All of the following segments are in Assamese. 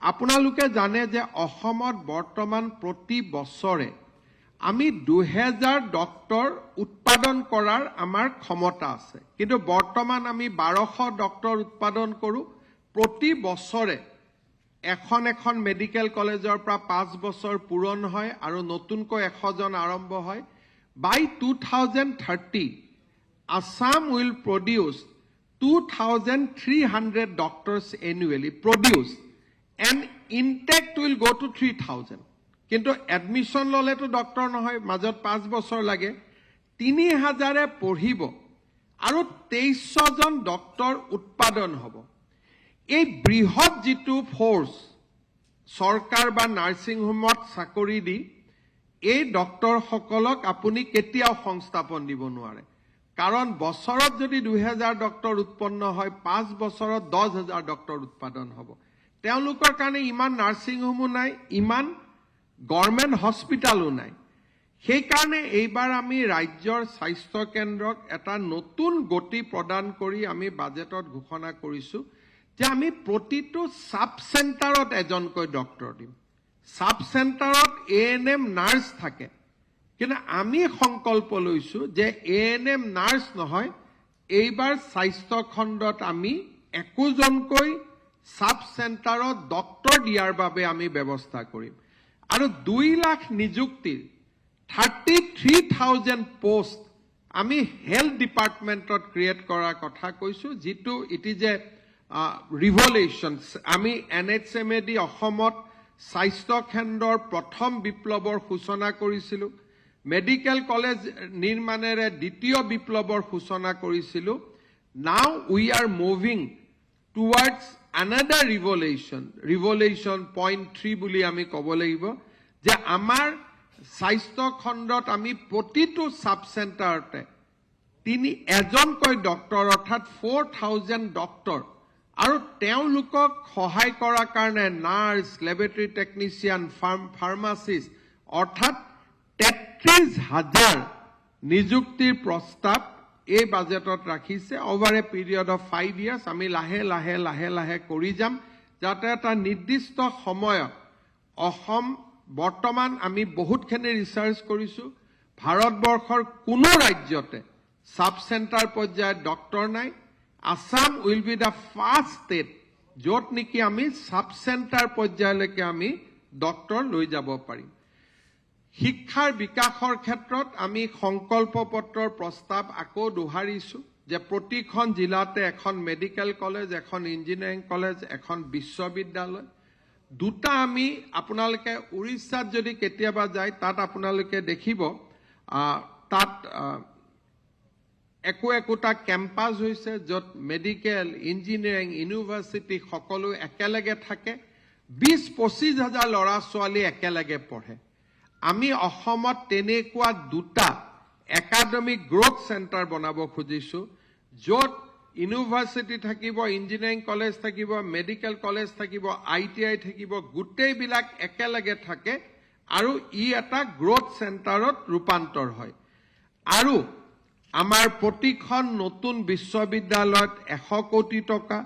আপোনালোকে জানে যে অসমত বৰ্তমান প্ৰতি বছৰে আমি 2000 ডক্টৰ উৎপাদন কৰাৰ আমাৰ ক্ষমতা আছে, কিন্তু বৰ্তমান আমি 1200 ডক্টৰ উৎপাদন কৰো। প্ৰতি বছৰে এখন মেডিকেল কলেজৰ পৰা 5 বছৰ পূৰণ হয় আৰু নতুনকৈ 100 জন আৰম্ভ হয়। By 2030, Assam will produce 2,300 doctors annually produced, and intake will go to 3,000. কিন্তু এডমিশন ললেতো ডক্টৰ নহয়, মাজত 5 বছৰ লাগে। 3000 পঢ়িব আৰু 2300 জন ডক্টৰ উৎপাদন হ'ব। এই বৃহৎ যিটো ফোৰ্স সৰকাৰ বা নাৰ্সিং হোমত চাকৰি দি এই ডক্টৰ সকলক আপুনি কেতিয়াও সংস্থাপন দিব নোৱাৰে, কাৰণ বছৰত যদি 2000 ডক্টৰ উৎপন্ন হয় 5 বছৰত 10000 ডক্টৰ উৎপাদন হ'ব। তেওঁলোকৰ কাৰণে ইমান নাৰ্সিং হোমো নাই, ইমান গভৰ্নমেন্ট হস্পিটালো নাই। সেই কাৰণে এইবাৰ আমি ৰাজ্যৰ স্বাস্থ্য কেন্দ্ৰক এটা নতুন গতি প্ৰদান কৰি আমি বাজেটত ঘোষণা কৰিছো যে আমি প্ৰতিটো সাব সেন্টাৰত এজনকৈ ডক্টৰ দিম। সাব সেন্টাৰত এএনএম নাৰ্স থাকে, কিন্তু আমি সংকল্প লৈছো যে এএনএম নাৰ্স নহয়, এইবাৰ স্বাস্থ্য খণ্ডত আমি 21 জনকৈ সাব সেন্টাৰত ডক্টৰ দিয়াৰ বাবে আমি ব্যৱস্থা কৰিম। আৰু 2 লাখ নিযুক্তিৰ 33,000 পোষ্ট আমি হেলথ ডিপাৰ্টমেন্টত ক্ৰিয়েট কৰাৰ কথা কৈছো, যিটো ইট ইজ এ ৰিভলিউশন। আমি NHMAD অসমত স্বাস্থ্য কেন্দ্ৰৰ প্ৰথম বিপ্লৱৰ সূচনা কৰিছিলো, মেডিকেল কলেজ নিৰ্মাণেৰে দ্বিতীয় বিপ্লৱৰ সূচনা কৰিছিলো। Now we are moving towards another revolution point 3 বুলি আমি ক'ব লাগিব যে আমাৰ স্বাস্থ্য খণ্ডত আমি প্ৰতিটো সাব সেন্টাৰতে এজনকৈ ডক্টৰ অৰ্থাৎ 4000 ডক্টৰ আৰু তেওঁলোকক সহায় কৰাৰ কাৰণে নাৰ্স, লেবৰেটৰী টেকনিচিয়ান, ফাৰ্মাচিষ্ট অৰ্থাৎ 33,000 নিযুক্তিৰ প্ৰস্তাৱ এই বাজেটত ৰাখিছে। Over A period of 5 years আমি লাহে কৰি যাম, যাতে এটা নিৰ্দিষ্ট সময়ত অসম বৰ্তমান আমি বহুতখিনি ৰিচাৰ্চ কৰিছো, ভাৰতবৰ্ষৰ কোনো ৰাজ্যতে সাব সেন্টাৰ পৰ্যায়ত ডক্টৰ নাই। Assam will be the first state য'ত নেকি আমি সাব সেন্টাৰ পৰ্যায়লৈকে আমি ডক্টৰ লৈ যাব পাৰিম। শিক্ষাৰ বিকাশৰ ক্ষেত্ৰত আমি সংকল্প পত্ৰৰ প্ৰস্তাৱ আকৌ দোহাৰিছো যে প্ৰতিখন জিলাতে এখন মেডিকেল কলেজ, এখন ইঞ্জিনিয়াৰিং কলেজ, এখন বিশ্ববিদ্যালয়, দুটা আমি আপোনালোকে উৰিষ্যাত যদি কেতিয়াবা যায় তাত আপোনালোকে দেখিব তাত একোটা কেম্পাছ হৈছে য'ত মেডিকেল, ইঞ্জিনিয়াৰিং, ইউনিভাৰ্চিটি সকলো একেলগে থাকে। 20-25 হাজাৰ ল'ৰা ছোৱালী একেলগে পঢ়ে। আমি অসমত তেনেকুৱা দুটা একাডেমিক গ্ৰোথ সেন্টাৰ বনাব খুজিছো, য'ত ইউনিভাৰ্চিটি থাকিব, ইঞ্জিনিয়াৰিং কলেজ থাকিব, মেডিকেল কলেজ থাকিব, ITI থাকিব, গোটেইবিলাক একেলগে থাকে আৰু ই এটা গ্ৰোথ সেন্টাৰত ৰূপান্তৰ হয়। আৰু আমাৰ প্ৰতিখন নতুন বিশ্ববিদ্যালয়ত 100 কোটি টকা,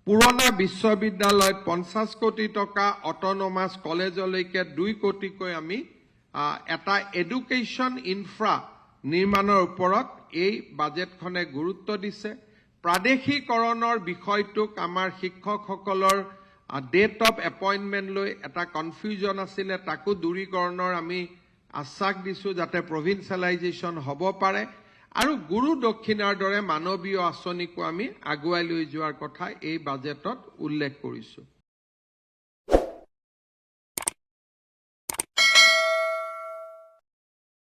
পুৰণা বিশ্ববিদ্যালয়ত 50 কোটি টকা, অট'নমাস কলেজলৈকে 2 কোটিকৈ আমি এটা এডুকেশ্যন ইনফ্ৰা নিৰ্মাণৰ ওপৰত এই বাজেটখনে গুৰুত্ব দিছে। প্ৰাদেশিকৰণৰ বিষয়টোক আমাৰ শিক্ষকসকলৰ ডেট অফ এপইণ্টমেণ্ট লৈ এটা কনফিউজন আছিলে, তাকো দূৰীকৰণৰ আমি আশ্বাস দিছো যাতে প্ৰভিন্সিয়েলাইজেশ্যন হ'ব পাৰে। আৰু গুৰু দক্ষিণাৰ দৰে মানৱীয় আঁচনিকো আমি আগুৱাই লৈ যোৱাৰ কথা এই বাজেটত উল্লেখ কৰিছো।